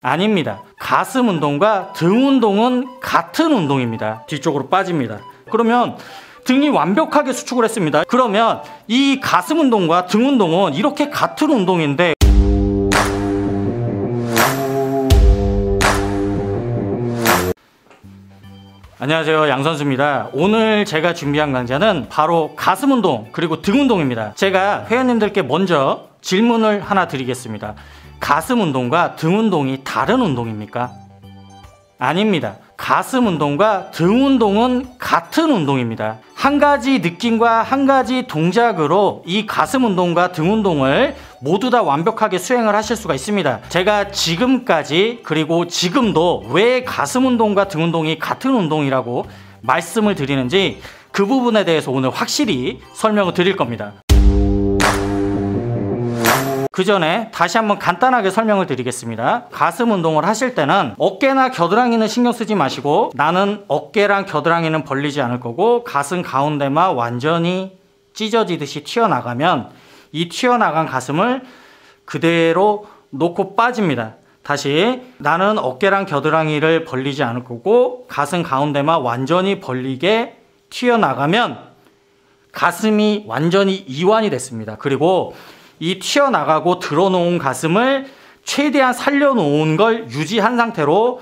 아닙니다. 가슴 운동과 등 운동은 같은 운동입니다. 뒤쪽으로 빠집니다. 그러면 등이 완벽하게 수축을 했습니다. 그러면 이 가슴 운동과 등 운동은 이렇게 같은 운동인데 안녕하세요, 양선수입니다. 오늘 제가 준비한 강좌는 바로 가슴 운동 그리고 등 운동입니다. 제가 회원님들께 먼저 질문을 하나 드리겠습니다. 가슴 운동과 등 운동이 다른 운동입니까? 아닙니다. 가슴 운동과 등 운동은 같은 운동입니다. 한 가지 느낌과 한 가지 동작으로 이 가슴 운동과 등 운동을 모두 다 완벽하게 수행을 하실 수가 있습니다. 제가 지금까지 그리고 지금도 왜 가슴 운동과 등 운동이 같은 운동이라고 말씀을 드리는지 그 부분에 대해서 오늘 확실히 설명을 드릴 겁니다. 그 전에 다시 한번 간단하게 설명을 드리겠습니다. 가슴 운동을 하실 때는 어깨나 겨드랑이는 신경 쓰지 마시고 나는 어깨랑 겨드랑이는 벌리지 않을 거고 가슴 가운데만 완전히 찢어지듯이 튀어나가면 이 튀어나간 가슴을 그대로 놓고 빠집니다. 다시 나는 어깨랑 겨드랑이를 벌리지 않을 거고 가슴 가운데만 완전히 벌리게 튀어나가면 가슴이 완전히 이완이 됐습니다. 그리고 이 튀어나가고 들어놓은 가슴을 최대한 살려놓은 걸 유지한 상태로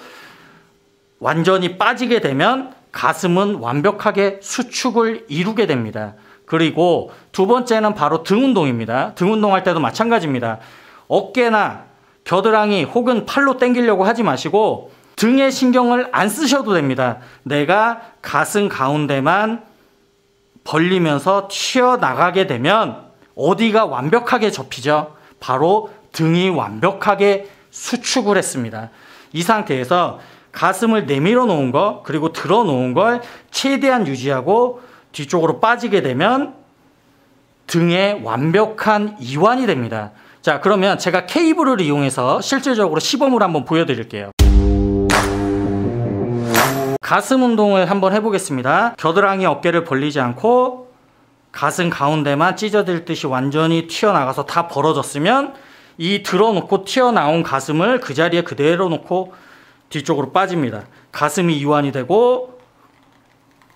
완전히 빠지게 되면 가슴은 완벽하게 수축을 이루게 됩니다. 그리고 두 번째는 바로 등 운동입니다. 등 운동할 때도 마찬가지입니다. 어깨나 겨드랑이 혹은 팔로 당기려고 하지 마시고 등에 신경을 안 쓰셔도 됩니다. 내가 가슴 가운데만 벌리면서 튀어나가게 되면 어디가 완벽하게 접히죠? 바로 등이 완벽하게 수축을 했습니다. 이 상태에서 가슴을 내밀어 놓은 거 그리고 들어 놓은 걸 최대한 유지하고 뒤쪽으로 빠지게 되면 등에 완벽한 이완이 됩니다. 자, 그러면 제가 케이블을 이용해서 실질적으로 시범을 한번 보여드릴게요. 가슴 운동을 한번 해보겠습니다. 겨드랑이 어깨를 벌리지 않고 가슴 가운데만 찢어질 듯이 완전히 튀어나가서 다 벌어졌으면 이 들어놓고 튀어나온 가슴을 그 자리에 그대로 놓고 뒤쪽으로 빠집니다. 가슴이 이완이 되고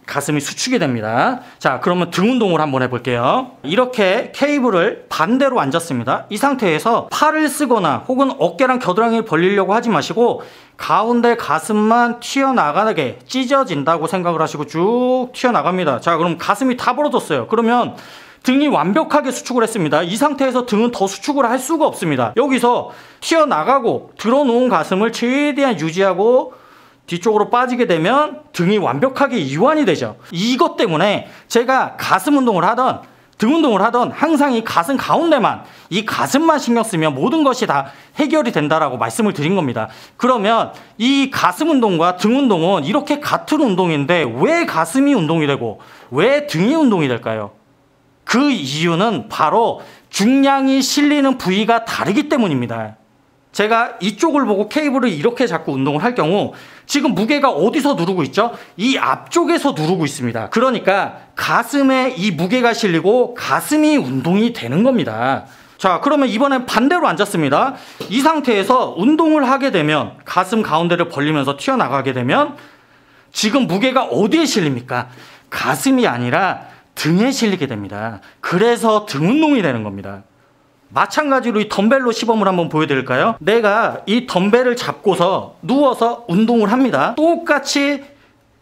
가슴이 수축이 됩니다. 자, 그러면 등 운동을 한번 해볼게요. 이렇게 케이블을 반대로 앉았습니다. 이 상태에서 팔을 쓰거나 혹은 어깨랑 겨드랑이를 벌리려고 하지 마시고 가운데 가슴만 튀어나가게 찢어진다고 생각을 하시고 쭉 튀어나갑니다. 자, 그럼 가슴이 다 벌어졌어요. 그러면 등이 완벽하게 수축을 했습니다. 이 상태에서 등은 더 수축을 할 수가 없습니다. 여기서 튀어나가고 들어놓은 가슴을 최대한 유지하고 뒤쪽으로 빠지게 되면 등이 완벽하게 이완이 되죠. 이것 때문에 제가 가슴 운동을 하던 등 운동을 하던 항상 이 가슴 가운데만 이 가슴만 신경 쓰면 모든 것이 다 해결이 된다라고 말씀을 드린 겁니다. 그러면 이 가슴 운동과 등 운동은 이렇게 같은 운동인데 왜 가슴이 운동이 되고 왜 등이 운동이 될까요? 그 이유는 바로 중량이 실리는 부위가 다르기 때문입니다. 제가 이쪽을 보고 케이블을 이렇게 잡고 운동을 할 경우 지금 무게가 어디서 누르고 있죠? 이 앞쪽에서 누르고 있습니다. 그러니까 가슴에 이 무게가 실리고 가슴이 운동이 되는 겁니다. 자, 그러면 이번엔 반대로 앉았습니다. 이 상태에서 운동을 하게 되면 가슴 가운데를 벌리면서 튀어나가게 되면 지금 무게가 어디에 실립니까? 가슴이 아니라 등에 실리게 됩니다. 그래서 등 운동이 되는 겁니다. 마찬가지로 이 덤벨로 시범을 한번 보여드릴까요? 내가 이 덤벨을 잡고서 누워서 운동을 합니다. 똑같이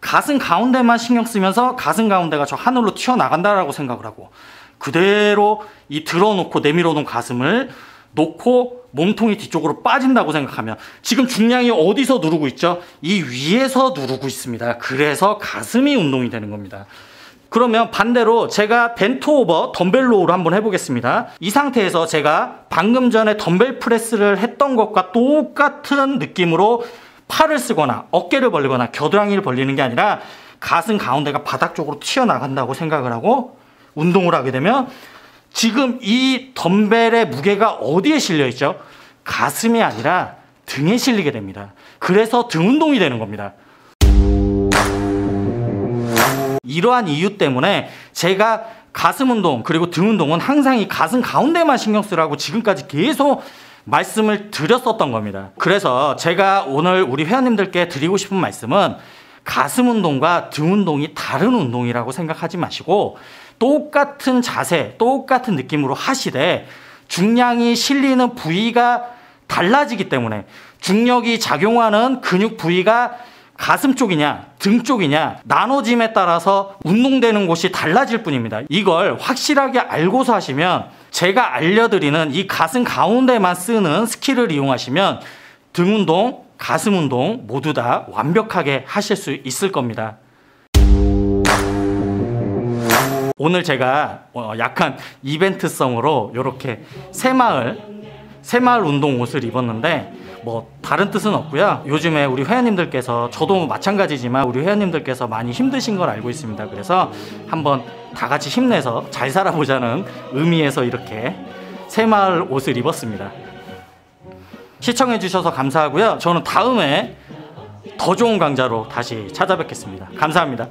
가슴 가운데만 신경 쓰면서 가슴 가운데가 저 하늘로 튀어나간다라고 생각을 하고 그대로 이 들어놓고 내밀어 놓은 가슴을 놓고 몸통이 뒤쪽으로 빠진다고 생각하면 지금 중량이 어디서 누르고 있죠? 이 위에서 누르고 있습니다. 그래서 가슴이 운동이 되는 겁니다. 그러면 반대로 제가 벤트 오버 덤벨 로우를 한번 해보겠습니다. 이 상태에서 제가 방금 전에 덤벨 프레스를 했던 것과 똑같은 느낌으로 팔을 쓰거나 어깨를 벌리거나 겨드랑이를 벌리는 게 아니라 가슴 가운데가 바닥 쪽으로 튀어나간다고 생각을 하고 운동을 하게 되면 지금 이 덤벨의 무게가 어디에 실려 있죠? 가슴이 아니라 등에 실리게 됩니다. 그래서 등 운동이 되는 겁니다. 이러한 이유 때문에 제가 가슴 운동 그리고 등 운동은 항상 이 가슴 가운데만 신경 쓰라고 지금까지 계속 말씀을 드렸었던 겁니다. 그래서 제가 오늘 우리 회원님들께 드리고 싶은 말씀은 가슴 운동과 등 운동이 다른 운동이라고 생각하지 마시고 똑같은 자세, 똑같은 느낌으로 하시되 중량이 실리는 부위가 달라지기 때문에 중력이 작용하는 근육 부위가 가슴 쪽이냐 등 쪽이냐 나눠짐에 따라서 운동되는 곳이 달라질 뿐입니다. 이걸 확실하게 알고서 하시면 제가 알려드리는 이 가슴 가운데만 쓰는 스킬을 이용하시면 등 운동, 가슴 운동 모두 다 완벽하게 하실 수 있을 겁니다. 오늘 제가 약간 이벤트성으로 이렇게 새마을 운동 옷을 입었는데 뭐 다른 뜻은 없고요. 요즘에 우리 회원님들께서, 저도 마찬가지지만 우리 회원님들께서 많이 힘드신 걸 알고 있습니다. 그래서 한번 다 같이 힘내서 잘 살아보자는 의미에서 이렇게 새마을 옷을 입었습니다. 시청해 주셔서 감사하고요. 저는 다음에 더 좋은 강좌로 다시 찾아뵙겠습니다. 감사합니다.